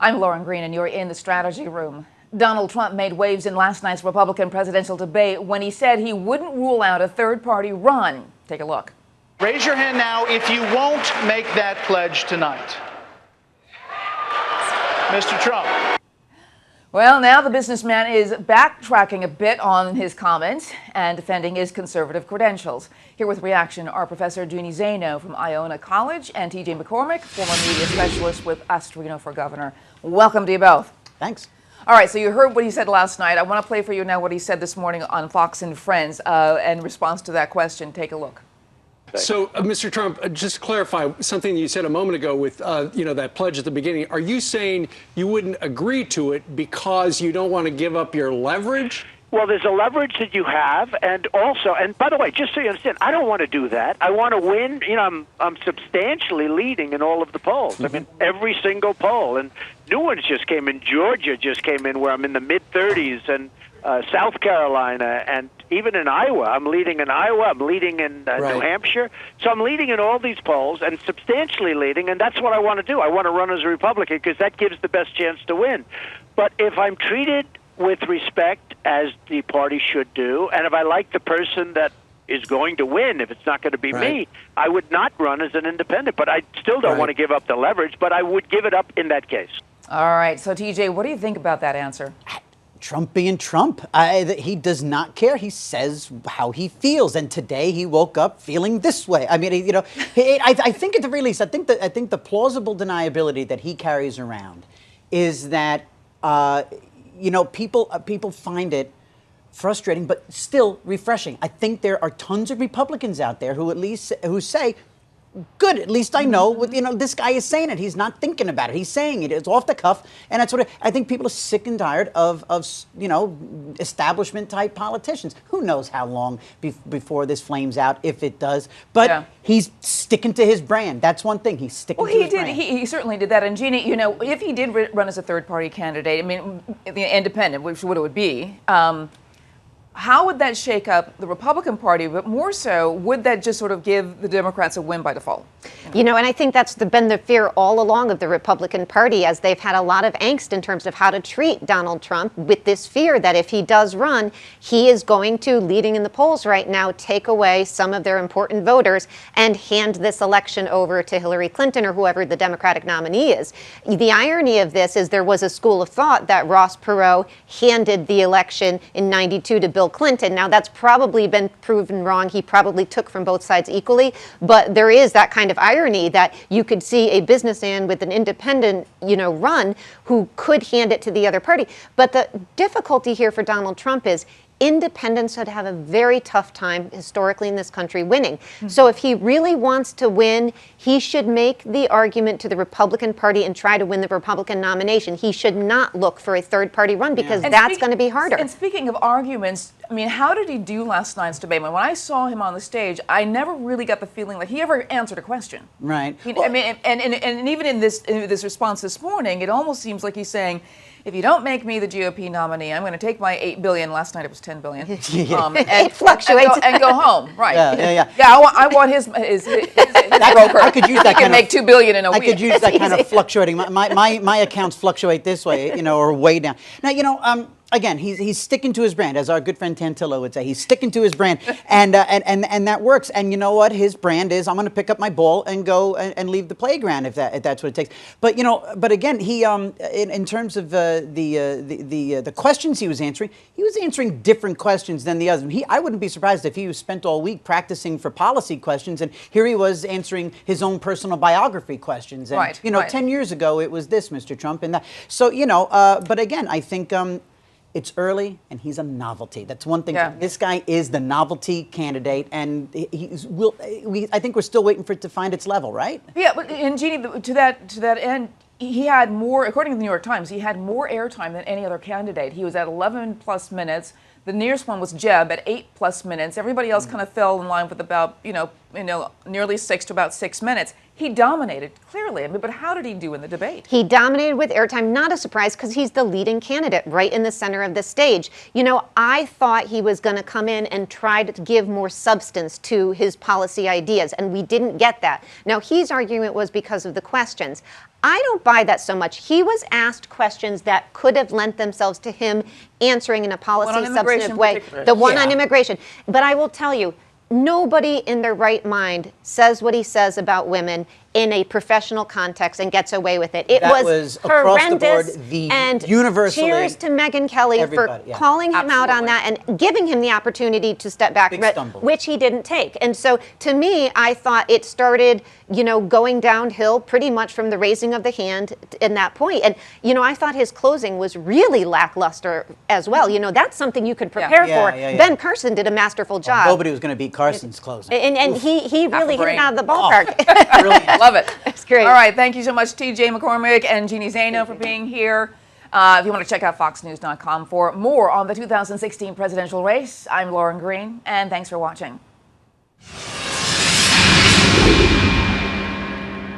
I'm Lauren Green, and you're in the strategy room. Donald Trump made waves in last night's Republican presidential debate when he said he wouldn't rule out a third-party run. Take a look. Raise your hand now if you won't make that pledge tonight. Mr. Trump. Well, now the businessman is backtracking a bit on his comments and defending his conservative credentials. Here with reaction are Professor Jeanne Zaino from Iona College and T.J. McCormack, former media specialist with Astrino for Governor. Welcome to you both. Thanks. All right, so you heard what he said last night. I want to play for you now what he said this morning on Fox and Friends in response to that question. Take a look. So, Mr. Trump, just to clarify something you said a moment ago with, that pledge at the beginning. Are you saying you wouldn't agree to it because you don't want to give up your leverage? Well, there's a leverage that you have, and also, and by the way, just so you understand, I don't want to do that. I want to win. You know, I'm substantially leading in all of the polls. I mean, every single poll. And new ones just came in. Georgia just came in, where I'm in the mid-30s, and South Carolina, and even in Iowa. I'm leading in Iowa. I'm leading in New Hampshire. So I'm leading in all these polls and substantially leading, and that's what I want to do. I want to run as a Republican because that gives the best chance to win. But if I'm treated with respect, as the party should do, and if I like the person that is going to win, if it's not going to be me, I would not run as an independent. But I still don't want to give up the leverage, but I would give it up in that case. All right. So, TJ, what do you think about that answer? Trump being Trump. He does not care. He says how he feels, and today he woke up feeling this way. I mean, I think at the very least, I think the plausible deniability that he carries around is that people find it frustrating, but still refreshing. I think there are tons of Republicans out there who say, good, at least I know, this guy is saying it. He's not thinking about it. He's saying it. It's off the cuff. And that's what I think people are sick and tired of establishment type politicians. Who knows how long before this flames out, if it does. But he's sticking to his brand. That's one thing. He's sticking to his brand. He certainly did that. And Jeanne, if he did run as a third party candidate, I mean, the independent, which what it would be, how would that shake up the Republican Party? But more so, would that just sort of give the Democrats a win by default? And I think that's been the fear all along of the Republican Party, as they've had a lot of angst in terms of how to treat Donald Trump, with this fear that if he does run, he is going to, leading in the polls right now, take away some of their important voters and hand this election over to Hillary Clinton or whoever the Democratic nominee is. The irony of this is there was a school of thought that Ross Perot handed the election in '92 to Bill Clinton. Now, that's probably been proven wrong. He probably took from both sides equally, but there is that kind of irony that you could see a businessman with an independent, run who could hand it to the other party. But the difficulty here for Donald Trump is independents would have a very tough time historically in this country winning. So if he really wants to win, he should make the argument to the Republican Party and try to win the Republican nomination. He should not look for a third-party run because that's going to be harder. And speaking of arguments, I mean, how did he do last night's debate? When I saw him on the stage, I never really got the feeling that he ever answered a question. Right. I mean, and even in this response this morning, it almost seems like he's saying, if you don't make me the GOP nominee, I'm going to take my $8 billion. Last night it was $10 billion. It fluctuates. And go home. Right. Yeah. I want his broker. I could use that. He can make $2 billion in a week. I could use that kind of fluctuating. My accounts fluctuate this way, or way down. Now, again, he's sticking to his brand, as our good friend Tantillo would say. He's sticking to his brand, and that works. And you know what? His brand is, I'm going to pick up my ball and go and leave the playground if that's what it takes. But but again, he in terms of the questions he was answering different questions than the others. I wouldn't be surprised if he was spent all week practicing for policy questions, and here he was answering his own personal biography questions. And, 10 years ago it was this, Mr. Trump, and that. So but again, I think. It's early, and he's a novelty. That's one thing. Yeah. This guy is the novelty candidate, and I think we're still waiting for it to find its level, right? Yeah, but and Jeanne, to that end, he had more, according to the New York Times, he had more airtime than any other candidate. He was at 11 plus minutes. The nearest one was Jeb at 8 plus minutes. Everybody else kind of fell in line with about nearly 6 to about 6 minutes. He dominated, clearly. I mean, but how did he do in the debate? He dominated with airtime, not a surprise because he's the leading candidate right in the center of the stage. I thought he was going to come in and try to give more substance to his policy ideas, and we didn't get that. Now, his argument was because of the questions. I don't buy that so much. He was asked questions that could have lent themselves to him answering in a policy substantive way. The one on immigration. But I will tell you, nobody in their right mind says what he says about women in a professional context and gets away with it. It was horrendous. And universally, cheers to Megyn Kelly for calling him out on that and giving him the opportunity to step back, which he didn't take. And so, to me, I thought it started, going downhill pretty much from the raising of the hand in that point. And, I thought his closing was really lackluster as well. That's something you could prepare for. Ben Carson did a masterful job. Nobody was going to beat Carson's closing. And he really hit it out of the ballpark. Brilliant. Love it. It's great. All right. Thank you so much, T.J. McCormack and Jeanne Zaino for being here. If you want to check out foxnews.com for more on the 2016 presidential race, I'm Lauren Green, and thanks for watching.